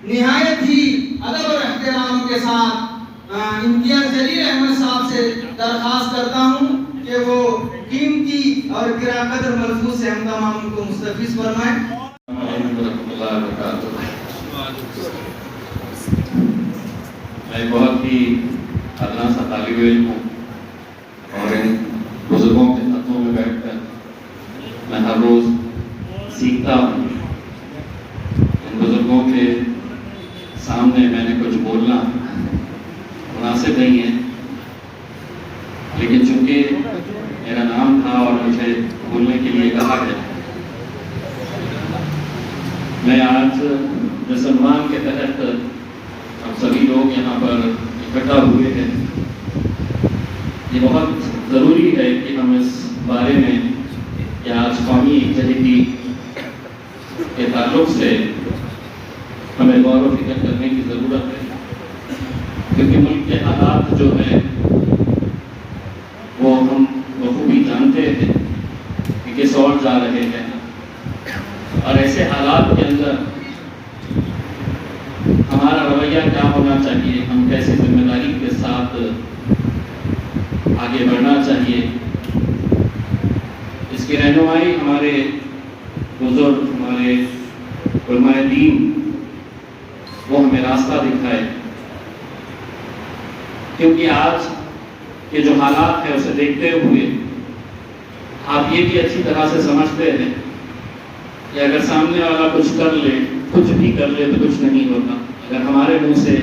نہایت ہی ادب اور احترام کے ساتھ امتیاز جلیل احمد صاحب سے درخواست کرتا ہوں کہ وہ قیمتی اور گراں قدر ملفوظ سے ہم تمام کو مستفیض فرمائیں۔ میں بہت ہی ادنا سا طالب علم ہوں اور ان بزرگوں کے خطوں میں بیٹھ کر میں ہر روز سیکھتا ہوں۔ ان بزرگوں کے سامنے میں نے کچھ بولنا مناسب نہیں ہے، لیکن چونکہ میرا نام تھا اور مجھے بولنے کے لیے کہا گیا، میں آج جس عنوان کے تحت ہم سبھی لوگ یہاں پر اکٹھا ہوئے ہیں، یہ بہت ضروری ہے کہ ہم اس بارے میں کہ آج قومی یکجہتی کے تعلق سے ہمیں غور و فکر کرنے کی ضرورت ہے، کیونکہ ملک کے حالات جو ہیں وہ ہم بخوبی جانتے ہیں کہ کس اور جا رہے ہیں، اور ایسے حالات کے اندر ہمارا رویہ کیا ہونا چاہیے، ہم کیسے ذمہ داری کے ساتھ آگے بڑھنا چاہیے، اس کی رہنمائی ہمارے بزرگ، ہمارے علماء دین وہ ہمیں راستہ دکھائے، کیونکہ آج کے جو حالات ہیں اسے دیکھتے ہوئے آپ یہ بھی اچھی طرح سے سمجھتے ہیں کہ اگر سامنے والا کچھ کر لے، کچھ بھی کر لے تو کچھ نہیں ہوتا۔ اگر ہمارے منہ سے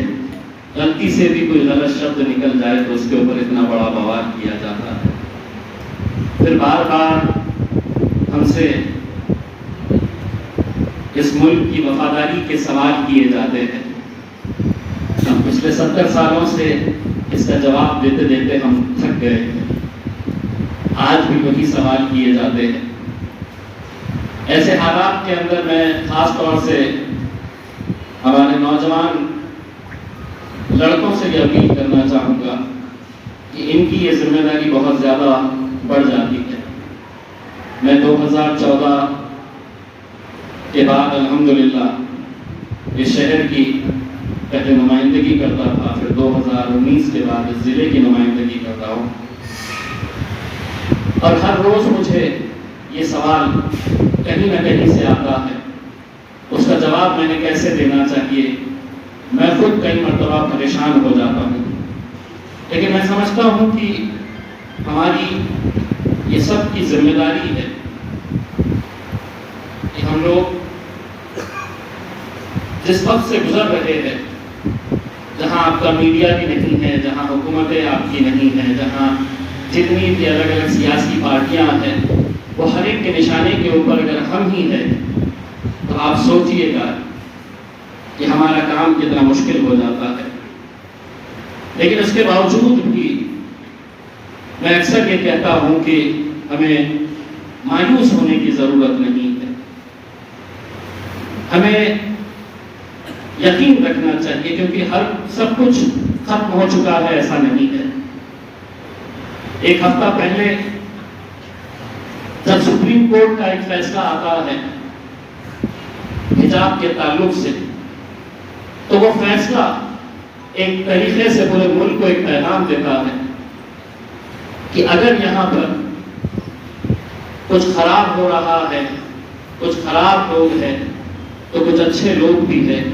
غلطی سے بھی کوئی غلط شبد نکل جائے تو اس کے اوپر اتنا بڑا بوار کیا جاتا ہے، پھر بار بار ہم سے اس ملک کی وفاداری کے سوال کیے جاتے ہیں۔ ہم پچھلے 70 سالوں سے اس کا جواب دیتے دیتے ہم تھک گئے ہیں، آج بھی وہی سوال کیے جاتے ہیں۔ ایسے حالات کے اندر میں خاص طور سے ہمارے نوجوان لڑکوں سے یہ اپیل کرنا چاہوں گا کہ ان کی یہ ذمہ داری بہت زیادہ بڑھ جاتی ہے۔ میں 2014 کے بعد الحمدللہ اس شہر کی پہلے نمائندگی کرتا تھا، پھر 2019 کے بعد اس ضلع کی نمائندگی کرتا ہوں، اور ہر روز مجھے یہ سوال کہیں نہ کہیں سے آتا ہے، اس کا جواب میں نے کیسے دینا چاہیے، میں خود کئی مرتبہ پریشان ہو جاتا ہوں، لیکن میں سمجھتا ہوں کہ ہماری یہ سب کی ذمہ داری ہے کہ ہم لوگ جس وقت سے گزر رہے ہیں، جہاں آپ کا میڈیا بھی نہیں ہے، جہاں حکومتیں آپ کی نہیں ہیں، جہاں جتنی بھی الگ الگ سیاسی پارٹیاں ہیں، وہ ہر ایک کے نشانے کے اوپر اگر ہم ہی ہیں تو آپ سوچئے گا کہ ہمارا کام کتنا مشکل ہو جاتا ہے۔ لیکن اس کے باوجود بھی میں اکثر یہ کہتا ہوں کہ ہمیں مایوس ہونے کی ضرورت نہیں ہے، ہمیں یقین رکھنا چاہیے، کیونکہ سب کچھ ختم ہو چکا ہے ایسا نہیں ہے۔ ایک ہفتہ پہلے جب سپریم کورٹ کا ایک فیصلہ آتا ہے حجاب کے تعلق سے، تو وہ فیصلہ ایک طریقے سے پورے ملک کو ایک پیغام دیتا ہے کہ اگر یہاں پر کچھ خراب ہو رہا ہے، کچھ خراب لوگ ہیں، تو کچھ اچھے لوگ بھی ہیں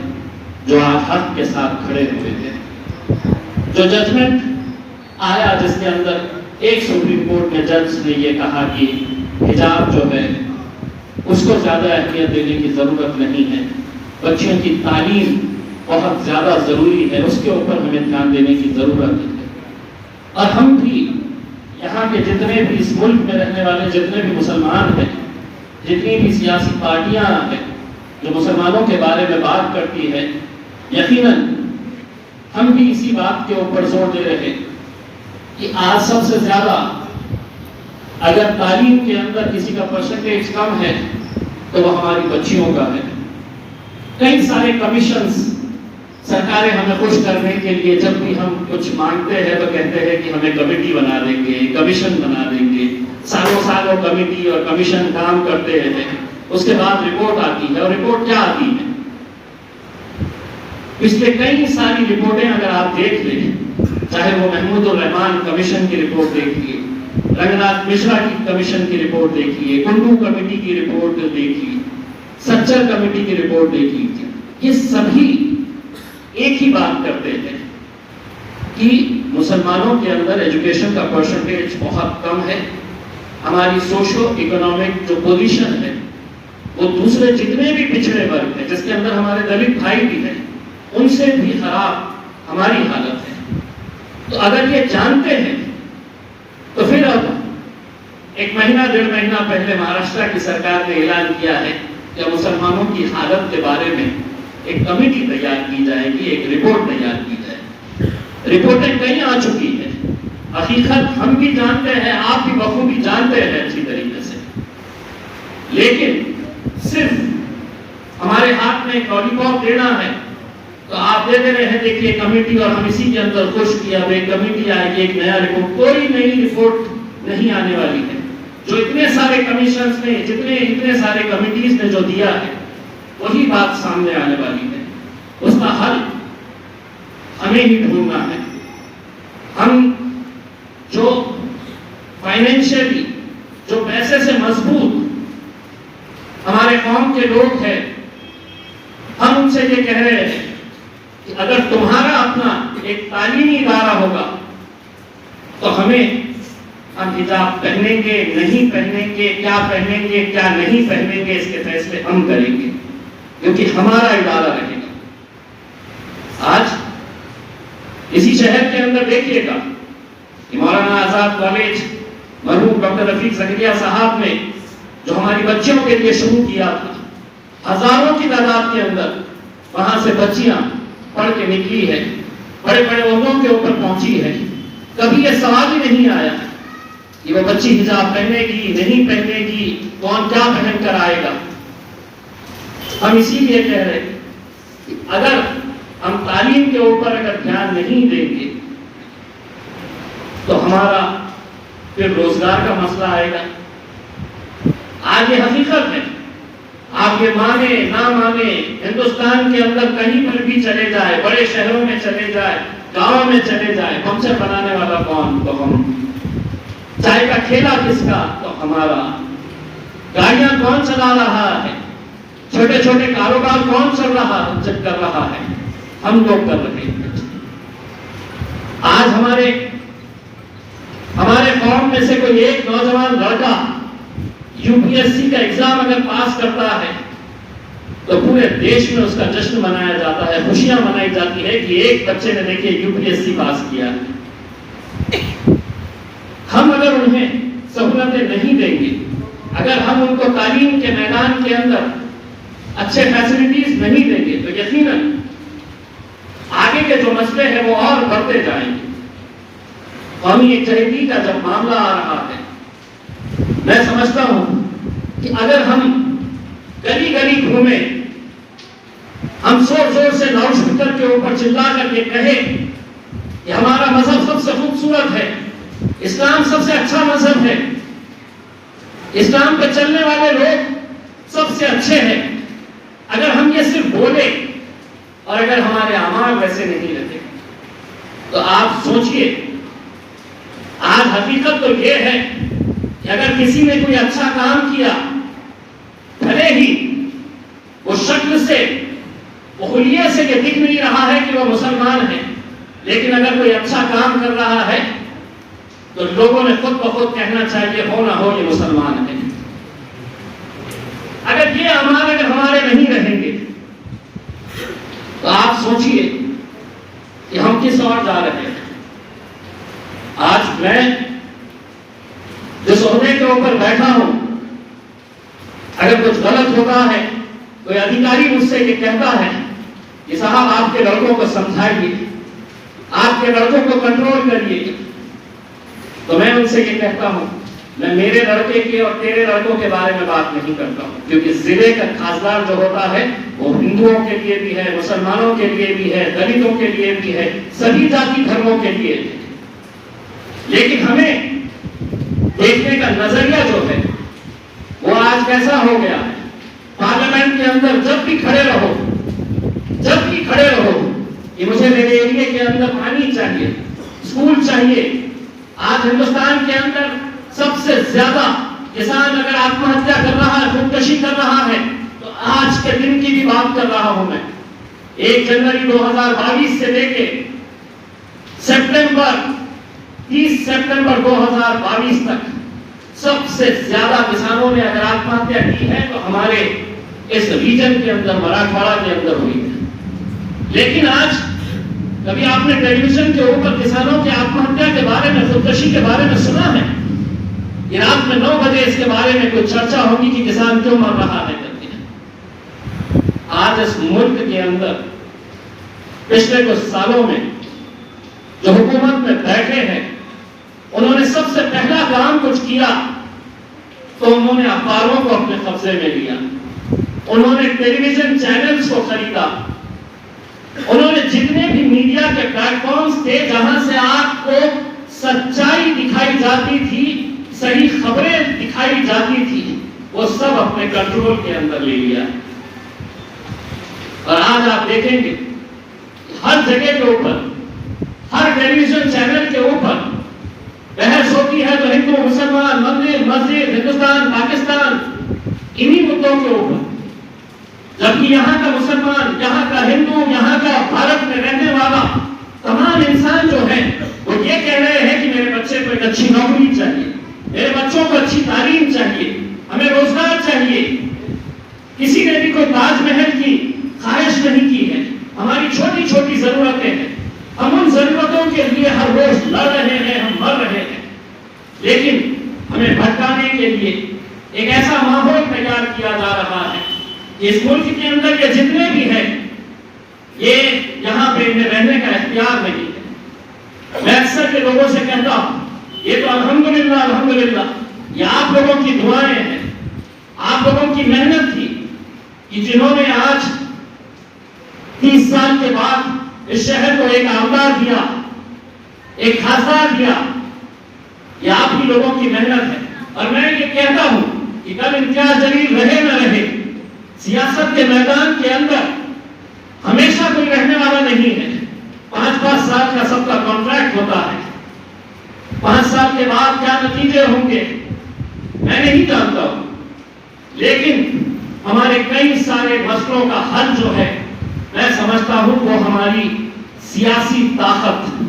جو آج حق کے ساتھ کھڑے ہوئے ہیں۔ جو ججمنٹ آیا جس کے اندر ایک سپریم کورٹ میں جج نے یہ کہا کہ حجاب جو ہے اس کو زیادہ اہمیت دینے کی ضرورت نہیں ہے، بچیوں کی تعلیم بہت زیادہ ضروری ہے، اس کے اوپر ہمیں دھیان دینے کی ضرورت ہے۔ اور ہم بھی یہاں کے جتنے بھی اس ملک میں رہنے والے جتنے بھی مسلمان ہیں، جتنی بھی سیاسی پارٹیاں ہیں جو مسلمانوں کے بارے میں بات کرتی ہے، یقیناً ہم بھی اسی بات کے اوپر زور دے رہے کہ آج سب سے زیادہ اگر تعلیم کے اندر کسی کا پرسنٹیج کم ہے تو وہ ہماری بچیوں کا ہے۔ کئی سارے کمیشنز سرکاریں ہمیں خوش کرنے کے لیے جب بھی ہم کچھ مانگتے ہیں تو کہتے ہیں کہ ہمیں کمیٹی بنا دیں گے، کمیشن بنا دیں گے، سالوں سالوں کمیٹی اور کمیشن کام کرتے ہیں، اس کے بعد رپورٹ آتی ہے، اور رپورٹ کیا آتی ہے؟ پچھلے کئی ساری رپورٹیں اگر آپ دیکھ لیں، چاہے وہ محمود الرحمان کمیشن کی رپورٹ دیکھیے، رنگناتھ مشرا کی کمیشن کی رپورٹ دیکھیے، کنڈو کمیٹی کی رپورٹ دیکھیے، سچر کمیٹی کی رپورٹ دیکھیے، یہ سبھی ایک ہی بات کرتے ہیں کہ مسلمانوں کے اندر ایجوکیشن کا پرسنٹیج بہت کم ہے، ہماری سوشو اکنامک جو پوزیشن ہے وہ دوسرے جتنے بھی پچھڑے ورگ ہیں، جس کے اندر ہمارے دلت بھائی بھی ہیں، ان سے بھی خراب ہماری حالت ہے۔ تو اگر یہ جانتے ہیں تو پھر اب ایک مہینہ 1.5 مہینہ پہلے مہاراشٹر کی سرکار نے اعلان کیا ہے کہ مسلمانوں کی حالت کے بارے میں ایک کمیٹی تیار کی جائے گی، ایک رپورٹ تیار کی جائے۔ رپورٹیں کئی آ چکی ہیں، حقیقت ہم بھی جانتے ہیں، آپ بھی بخوبی جانتے ہیں اچھی طریقے سے، لیکن صرف ہمارے ہاتھ میں ایک لالی پاپ دینا ہے تو آپ دے رہے ہیں، دیکھیے کمیٹی، اور ہم اسی کے اندر خوش کیا ایک کمیٹی آئے گی، ایک نیا رپورٹ۔ کوئی نئی رپورٹ نہیں آنے والی ہے۔ جو اتنے سارے کمیشنز نے، اتنے سارے کمیٹیز نے جو دیا ہے وہی بات سامنے آنے والی ہے۔ اس کا حل ہمیں ہی ڈھونڈنا ہے۔ ہم جو فائنینشلی، جو پیسے سے مضبوط ہمارے قوم کے لوگ ہیں، ہم ان سے یہ کہہ رہے ہیں کہ اگر تمہارا اپنا ایک تعلیمی ادارہ ہوگا تو ہم حجاب پہنیں گے، نہیں پہنیں گے، کیا پہنیں گے، کیا نہیں پہنیں گے، اس کے فیصلے ہم کریں گے، کیونکہ ہمارا ادارہ رہے گا۔ آج اسی شہر کے اندر دیکھیے گا کہ مولانا آزاد کالج مرحوم ڈاکٹر رفیق زکریا صاحب نے جو ہماری بچیوں کے لیے شروع کیا تھا، ہزاروں کی تعداد کے اندر وہاں سے بچیاں پڑھ کے نکلی ہے، بڑے بڑے عہدوں کے اوپر پہنچی ہے۔ کبھی یہ سوال ہی نہیں آیا کہ وہ بچی حجاب پہنے گی، نہیں پہنے گی، کون کیا پہن کر آئے گا۔ ہم اسی لیے کہہ رہے ہیں کہ اگر ہم تعلیم کے اوپر اگر دھیان نہیں دیں گے تو ہمارا پھر روزگار کا مسئلہ آئے گا۔ آج یہ حقیقت ہے، آپ یہ مانے نہ مانے، ہندوستان کے اندر کہیں پر بھی چلے جائے، بڑے شہروں میں چلے جائے، گاؤں میں چلے جائے، پنچر بنانے والا کون؟ تو ہم۔ چائے کا ٹھیلا کس کا؟ تو ہمارا۔ گاڑیاں کون چلا رہا ہے؟ چھوٹے چھوٹے کاروبار کون کر رہا ہے؟ ہم لوگ کر رہے ہیں۔ آج ہمارے قوم میں سے کوئی ایک نوجوان لڑکا یو پی ایس سی کا ایگزام اگر پاس کرتا ہے تو پورے دیش میں اس کا جشن منایا جاتا ہے، خوشیاں منائی جاتی ہے کہ ایک بچے نے دیکھیے یو پی ایس سی پاس کیا۔ ہم اگر انہیں سہولتیں نہیں دیں گے، اگر ہم ان کو تعلیم کے میدان کے اندر اچھے فیسلٹیز نہیں دیں گے تو یقیناً آگے کے جو مسئلے ہیں وہ اور بڑھتے جائیں گے۔ قومی یکجہتی کا جب معاملہ آ رہا ہے، میں سمجھتا ہوں کہ اگر ہم گلی گلی گھومیں، ہم زور زور سے لاؤڈ اسپیکر کے اوپر چلا کر یہ کہیں کہ ہمارا مذہب سب سے خوبصورت ہے، اسلام سب سے اچھا مذہب ہے، اسلام پہ چلنے والے لوگ سب سے اچھے ہیں، اگر ہم یہ صرف بولے اور اگر ہمارے اعمال ویسے نہیں رہتے تو آپ سوچئے، آج حقیقت تو یہ ہے کہ اگر کسی نے کوئی اچھا کام کیا، بھلے ہی وہ شکل سے، وہ خلیے سے یہ دکھ نہیں رہا ہے کہ وہ مسلمان ہے، لیکن اگر کوئی اچھا کام کر رہا ہے تو لوگوں نے خود بخود کہنا چاہیے ہو نہ ہو یہ مسلمان ہے۔ اگر یہ اعمال اگر ہمارے نہیں رہیں گے تو آپ سوچئے کہ ہم کس اور جا رہے ہیں۔ آج میں جس عہدے کے اوپر بیٹھا ہوں، اگر کچھ غلط ہوتا ہے، کوئی ادھیکاری مجھ سے یہ کہتا ہے کہ صاحب آپ کے لڑکوں کو سمجھائیے، آپ کے لڑکوں کو کنٹرول کریے، تو میں ان سے یہ کہتا ہوں، میں میرے لڑکے کے اور تیرے لڑکوں کے بارے میں بات نہیں کرتا ہوں، کیونکہ ضلع کا خاصدار جو ہوتا ہے وہ ہندوؤں کے لیے بھی ہے، مسلمانوں کے لیے بھی ہے، دلتوں کے لیے بھی ہے، سبھی ذاتی دھرموں کے لیے ہے۔ لیکن ہمیں دیکھنے کا نظریہ جو ہے وہ آج کیسا ہو گیا ہے؟ پارلیمنٹ کے اندر جب بھی کھڑے رہو مجھے میرے ایریے کے اندر پانی چاہیے، اسکول چاہیے۔ آج ہندوستان کے اندر سب سے زیادہ کسان اگر آتم ہتیا کر رہا ہے، خودکشی کر رہا ہے، تو آج کے دن کی بھی بات کر رہا ہوں میں۔ 1 جنوری 2022 سے لے کے 30 سپٹمبر 2022 تک سب سے زیادہ کسانوں نے اگر آتم ہتیا کی ہے تو ہمارے اس ریجن کے اندر، مراٹھواڑہ کے اندر ہوئی ہے۔ لیکن آج کبھی آپ نے ٹیلی ویژن کے اوپر کسانوں کے آتم ہتیا کے بارے میں، خودکشی کے بارے میں سنا ہے؟ یہ رات میں 9 بجے اس کے بارے میں کوئی چرچا ہوگی کہ کسان کیوں مر رہا ہے کرتے ہیں۔ آج اس ملک کے اندر پچھلے کچھ سالوں میں جو حکومت میں بیٹھے ہیں، انہوں نے سب سے پہلا کام کچھ کیا تو انہوں نے اخباروں کو اپنے قبضے میں لیا، انہوں نے ٹیلی ویژن چینلز کو خریدا، انہوں نے جتنے بھی میڈیا کے پلیٹ فارمز تھے جہاں سے آپ کو سچائی دکھائی جاتی تھی، صحیح خبریں دکھائی جاتی تھی، وہ سب اپنے کنٹرول کے اندر لے لیا۔ اور آج آپ دیکھیں گے ہر جگہ کے اوپر، ہر ٹیلی ویژن چینل کے اوپر بحث ہوتی ہے تو ہندو مسلمان، مندر مسجد، ہندوستان پاکستان، انہی مدعوں کے اوپر، جبکہ یہاں کا مسلمان، یہاں کا ہندو، یہاں کا بھارت میں رہنے والا تمام انسان جو ہے وہ یہ کہہ رہے ہیں کہ میرے بچے کو ایک اچھی نوکری چاہیے، میرے بچوں کو اچھی تعلیم چاہیے، ہمیں روزگار چاہیے۔ کسی نے بھی کوئی تاج محل کی خواہش نہیں کی ہے، ہماری چھوٹی چھوٹی ضرورتیں ہیں، ہم ان ضرورتوں کے لیے ہر روز لڑ رہے ہیں، ہم مر رہے ہیں، لیکن ہمیں بھٹکانے کے لیے ایک ایسا ماحول تیار کیا جا رہا ہے کہ اس ملک کے اندر یہ جتنے بھی ہیں یہ یہاں پہ انہیں رہنے کا اختیار نہیں ہے۔ میں اکثر کے لوگوں سے کہتا ہوں یہ تو الحمدللہ الحمدللہ یہ آپ لوگوں کی دعائیں ہیں، آپ لوگوں کی محنت تھی کہ جنہوں نے آج 30 سال کے بعد اس شہر کو ایک آبدار دیا، ایک خاصدار دیا، یہ آپ ہی لوگوں کی محنت ہے۔ اور میں یہ کہتا ہوں کہ کل امتیاز جلیل رہے نہ رہے، سیاست کے میدان کے اندر ہمیشہ کوئی رہنے والا نہیں ہے۔ 5 سال کا سب کا کانٹریکٹ ہوتا ہے، 5 سال کے بعد کیا نتیجے ہوں گے میں نہیں جانتا ہوں، لیکن ہمارے کئی سارے مسئلوں کا حل جو ہے میں سمجھتا ہوں وہ ہماری سیاسی طاقت،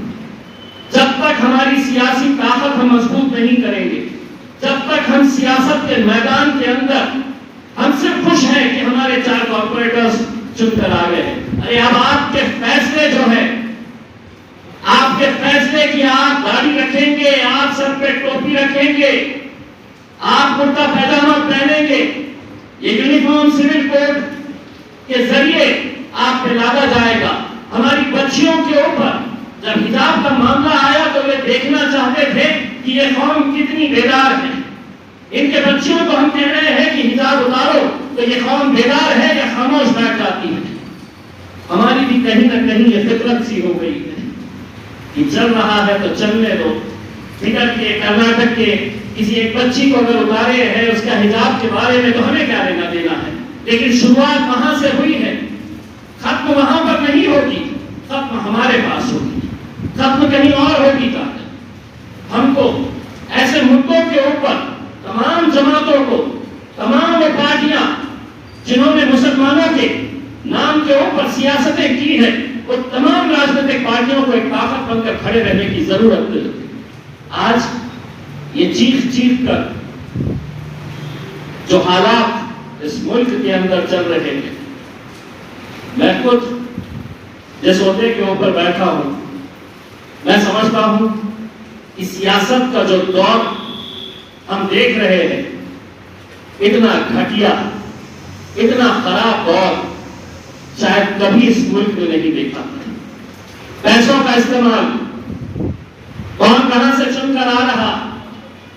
جب تک ہماری سیاسی طاقت ہم مضبوط نہیں کریں گے، جب تک ہم سیاست کے میدان کے اندر ہم صرف خوش ہیں کہ ہمارے 4 کارپوریٹرز چن کر آ گئے ہیں۔ ارے اب آپ کے فیصلے جو ہیں، آپ کے فیصلے کہ آپ داڑھی رکھیں گے، آپ سر پہ ٹوپی رکھیں گے، آپ کرتا پیجامہ پہنیں گے، یہ یونیفارم سول کوڈ کے ذریعے آپ پہ لادا جائے گا۔ ہماری بچیوں کے اوپر جب حجاب کا معاملہ آیا تو یہ دیکھنا چاہتے تھے کہ یہ قوم کتنی بیدار ہے۔ ان کے بچیوں کو ہم کہہ رہے ہیں کہ حجاب اتارو تو یہ قوم بیدار ہے یا خاموش بیٹھ جاتی ہے۔ ہماری بھی کہیں نہ کہیں یہ فطرت سی ہو گئی ہے کہ چل رہا ہے تو چلنے دو۔ فکر کے کرناٹک کے کسی ایک بچی کو اگر اتارے ہیں اس کا حجاب کے بارے میں تو ہمیں کیا لینا دینا ہے، لیکن شروعات وہاں سے ہوئی ہے، ختم وہاں پر نہیں ہوگی، ختم ہمارے پاس ہوگی، ختم کہیں اور ہوگی۔ ہم کو ایسے مدعوں کے اوپر تمام جماعتوں کو، تمام وہ پارٹیاں جنہوں نے مسلمانوں کے نام کے اوپر سیاستیں کی ہیں، وہ تمام راجنیتک پارٹیوں کو ایک طاقت بن کر کھڑے رہنے کی ضرورت ہے۔ آج یہ چیخ کر جو حالات اس ملک کے اندر چل رہے ہیں، میں خود جس عہدے کے اوپر بیٹھا ہوں میں سمجھتا ہوں کہ سیاست کا جو دور ہم دیکھ رہے ہیں اتنا گھٹیا، اتنا خراب دور شاید کبھی اس ملک میں نہیں دیکھا۔ پیسوں کا استعمال، کون کہاں سے چن کر آ رہا،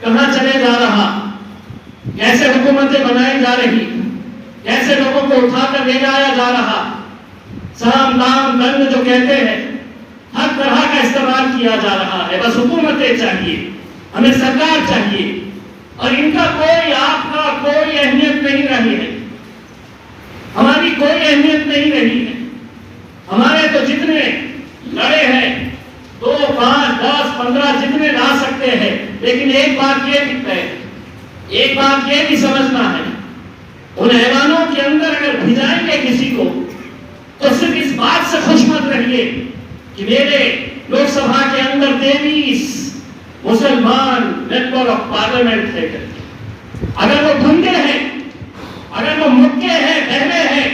کہاں چلے جا رہا، کیسے حکومتیں بنائی جا رہی، کیسے لوگوں کو اٹھا کر لے جایا جا رہا، سام دام دنڈ جو کہتے ہیں، ہر طرح کا استعمال کیا جا رہا ہے۔ بس حکومتیں چاہیے، ہمیں سرکار چاہیے، اور ان کا کوئی، آپ کا کوئی اہمیت نہیں رہی ہے، ہماری کوئی اہمیت نہیں رہی ہے۔ ہمارے تو جتنے سکتے ہیں، لیکن ایک بات یہ بھی طے ہے، ایک بات یہ بھی سمجھنا ہے، ان ایوانوں کے اندر اگر بھجائیں گے کسی کو تو صرف اس بات سے خوش مت رہیے کہ میرے لوک سبھا کے اندر 23 مسلمان ممبر آف پارلیمنٹ ہے۔ اگر وہ گنگے ہیں، اگر وہ مکے ہیں، بہرے ہیں،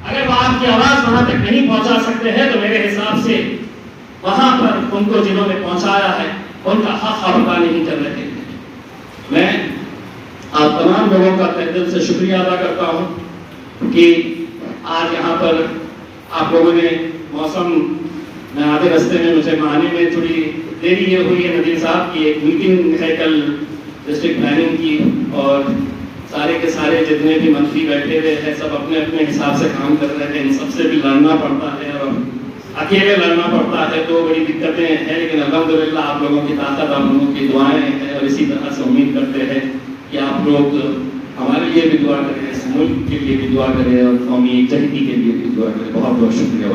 اگر وہ آپ کی آواز وہاں تک نہیں پہنچا سکتے ہیں تو میرے حساب سے وہاں پر ان کو جنہوں نے پہنچایا ہے ان کا حق ادا نہیں کر رہے ہیں۔ میں آپ تمام لوگوں کا تہہ دل سے شکریہ ادا کرتا ہوں کہ آج یہاں پر آپ لوگوں نے موسم میں آدھے رستے میں مجھے آنے میں تھوڑی دیری یہ ہوئی ہے، ندیم صاحب کی ایک میٹنگ ہے کل ڈسٹرکٹ پلاننگ کی، اور سارے کے سارے جتنے بھی منتری بیٹھے ہوئے ہیں سب اپنے اپنے حساب سے کام کر رہے ہیں، ان سب سے بھی لڑنا پڑتا ہے اور اکیلے لڑنا پڑتا ہے تو بڑی دقتیں ہیں، لیکن الحمدللہ آپ لوگوں کی طاقت، آپ لوگوں کی دعائیں ہیں، اور اسی طرح سے امید کرتے ہیں کہ آپ لوگ ہمارے لیے بھی دعا کریں، اس ملک کے لیے بھی دعا کریں اور قومی یکجہتی کے لیے بھی دعا کریں۔ بہت بہت شکریہ۔